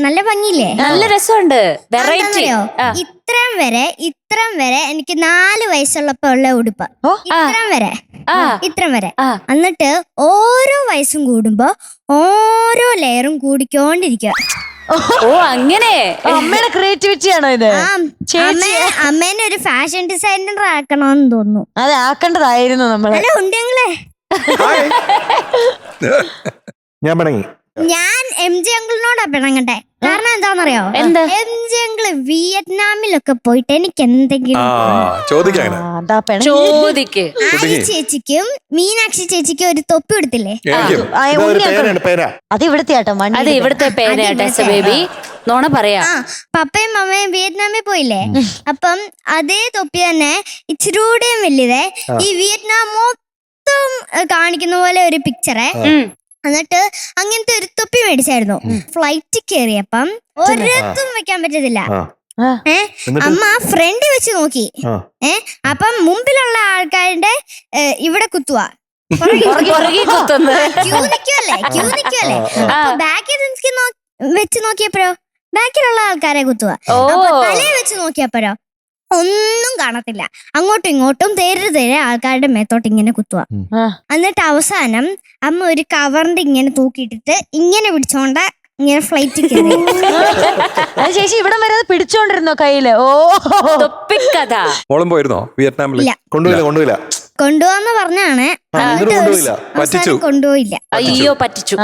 നല്ല ഭംഗിയില്ലേ? നല്ല രസമുണ്ട്. വെറൈറ്റി. ഇത്രം വരെ എനിക്ക് 4 വയസ്സുള്ളപ്പോ ഉള്ള ഉടുപ്പ്. ഇത്രം വരെ. എന്നിട്ട് ഓരോ വയസ്സും കൂടുമ്പോ ഓരോ ലെയറും കൂടിക്കൊണ്ടിരിക്കുക. ഓ അങ്ങനെ. അമ്മയുടെ ക്രിയേറ്റിവിറ്റി ആണോ ഇത്? അമ്മേനെ ഒരു ഫാഷൻ ഡിസൈനർ ആക്കണമെന്ന് തോന്നുന്നു. അതെ, ആക്കേണ്ടതായിരുന്നു നമ്മള്. അല്ല ഉണ്ടെങ്കിലേ ഞാൻ പിണങ്ങി. ഞാൻ MJ അങ്കിളിനോടാ പിണങ്ങട്ടെ. കാരണം എന്താണെന്നറിയോ? MJ അങ്കിള് വിയറ്റ്നാമിലൊക്കെ പോയിട്ട് എനിക്ക് എന്തെങ്കിലും ചോദിക്ക്. ആയി ചേച്ചിക്കും മീനാക്ഷി ചേച്ചിക്കും ഒരു തൊപ്പി എടുത്തില്ലേ? അത് ഇവിടുത്തെ ആട്ടോ, അത് ഇവിടുത്തെ പേരാട്ടോ ബേബി. നോണ പറയാ. പപ്പയും അമ്മയും വിയറ്റ്നാമിൽ പോയില്ലേ? അപ്പം അതേ തൊപ്പി തന്നെ ഇച്ചിരൂടെയും വലുതേ ഈ വിയറ്റ്നാം മൊത്തം കാണിക്കുന്ന പോലെ ഒരു പിക്ചറെ. എന്നിട്ട് അങ്ങനത്തെ ഒരു തൊപ്പി മേടിച്ചായിരുന്നു. ഫ്ലൈറ്റ് കയറിയപ്പം ഒരിടത്തും വെക്കാൻ പറ്റത്തില്ല. അമ്മ ഫ്രണ്ട് വെച്ച് നോക്കി. അപ്പം മുമ്പിലുള്ള ആൾക്കാരുടെ ഇവിടെ കുത്തുവാ, ക്യൂ നിക്കുവല്ലേ. അപ്പൊ ബാക്കിൽ വെച്ച് നോക്കിയപ്പോഴോ ബാക്കിലുള്ള ആൾക്കാരെ കുത്തുവാ. തലയെ വെച്ച് നോക്കിയപ്പോഴോ ഒന്നും കാണത്തില്ല. അങ്ങോട്ടും ഇങ്ങോട്ടും തേരെ ആൾക്കാരുടെ മേത്തോട്ട് ഇങ്ങനെ കുത്തുക. എന്നിട്ട് അവസാനം അമ്മ ഒരു കവറിന്റെ ഇങ്ങനെ തൂക്കിയിട്ടിട്ട് ഇങ്ങനെ പിടിച്ചോണ്ട ഇങ്ങനെ ഫ്ലൈറ്റ് കയറി. ചേച്ചി ഇവിടെ വരെ പിടിച്ചോണ്ടിരുന്നോ കയ്യില്? ഓ, തൊപ്പിക്കഥ. പോയിരുന്നോ വിയറ്റ്നാമിൽ? കൊണ്ടുപോയില്ല കൊണ്ടുപോവാന്ന് പറഞ്ഞാണ്, കൊണ്ടുപോയില്ല. അയ്യോ, പറ്റിച്ചു.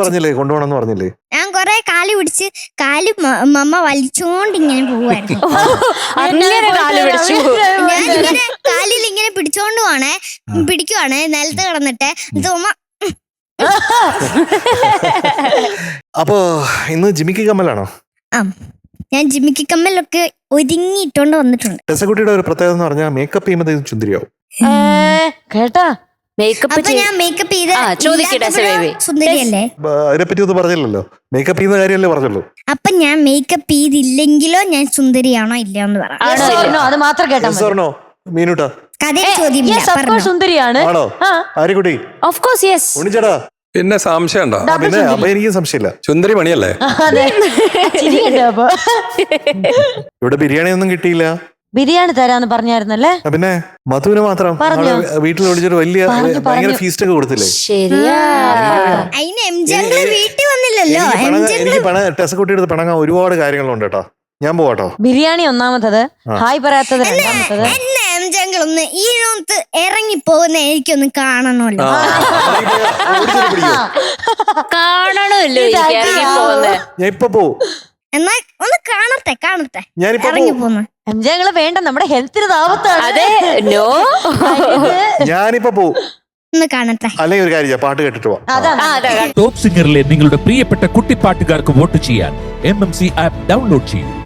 പറഞ്ഞില്ലേ കൊണ്ടുപോകണമെന്ന് പറഞ്ഞില്ലേ? ഞാൻ കൊറേ കാല് പിടിച്ച് മമ്മ വലിച്ചോണ്ട് ഇങ്ങനെ പോവായിരുന്നു. ഞാനിങ്ങനെ കാലിൽ ഇങ്ങനെ പിടിക്കുവാണേ നിലത്ത് കിടന്നിട്ട്. അപ്പൊ ഇന്ന് ജിമിക്ക് കമ്മലാണോ? ഞാൻ ജിമിക്ക് കമ്മലൊക്കെ ഒരുങ്ങിയിട്ടോണ്ട് വന്നിട്ടുണ്ട്. ടെസക്കുട്ടിയുടെ ഒരു പ്രത്യേകത എന്ന് പറഞ്ഞാൽ മേക്കപ്പ് ചെയ്യുമ്പോൾ സുന്ദരിയാവും കേട്ടാ. ഞാൻ മേക്കപ്പ് ചെയ്ത് സുന്ദരിയല്ലേ? അതിനെപ്പറ്റി ഒന്നും പറഞ്ഞില്ലല്ലോ, മേക്കപ്പ് ചെയ്യുന്ന കാര്യമല്ലേ പറഞ്ഞുള്ളൂ. അപ്പൊ ഞാൻ മേക്കപ്പ് ചെയ്തില്ലെങ്കിലോ ഞാൻ സുന്ദരിയാണോ ഇല്ലയോ എന്ന് പറയാം. അത് മാത്രം കേട്ടോ. മീനുട്ടാ സുന്ദരിയാണ്. ആര്യക്കുട്ടി ഉണ്ണിച്ചേട്ടാ പിന്നെ സംശയം ഉണ്ടോ? പിന്നെ അപ്പൊ എനിക്ക് സംശയമില്ല, സുന്ദരി മണിയല്ലേ? ഇവിടെ ബിരിയാണി ഒന്നും കിട്ടിയില്ല. ബിരിയാണി തരാന്ന് പറഞ്ഞായിരുന്നല്ലേ? പിന്നെ മധുവിന് മാത്രം വീട്ടിൽ വിളിച്ചൊരു വലിയ ഭയങ്കര ഫീസ്റ്റ് ഒക്കെ കൊടുത്തില്ലേ? വീട്ടിൽ വന്നില്ലല്ലോ. എനിക്ക് ടെസക്കുട്ടി എടുത്ത് പിണങ്ങാൻ ഒരുപാട് കാര്യങ്ങളുണ്ട് കേട്ടോ. ഞാൻ പോവാട്ടോ. ബിരിയാണി ഒന്നാമത്തത്, ഹായ് പറയാത്തത് രണ്ടാമത്തത്. ഒന്ന് ഈ ഇറങ്ങി പോകുന്ന എനിക്കൊന്ന് കാണണമല്ലോ. കാണണമല്ലോ. ഞാൻ ഇപ്പൊ പോവും. എന്നാ ഒന്ന് കാണട്ടെ. ഇറങ്ങി പോന്നു ഞങ്ങള് വേണ്ട, നമ്മുടെ ഹെൽത്തിന് താപത്താണ്. അതെ, നോ, ഞാനിപ്പോ പോവും. ഒന്ന് കാണട്ടെ. അല്ലെങ്കിൽ ഒരു കാര്യം പാട്ട് കേട്ടിട്ട് പോവാം. ടോപ്പ് സിംഗറിലെ നിങ്ങളുടെ പ്രിയപ്പെട്ട കുട്ടിപ്പാട്ടുകാർക്ക് വോട്ട് ചെയ്യാൻ MMC ആപ്പ് ഡൗൺലോഡ് ചെയ്യൂ.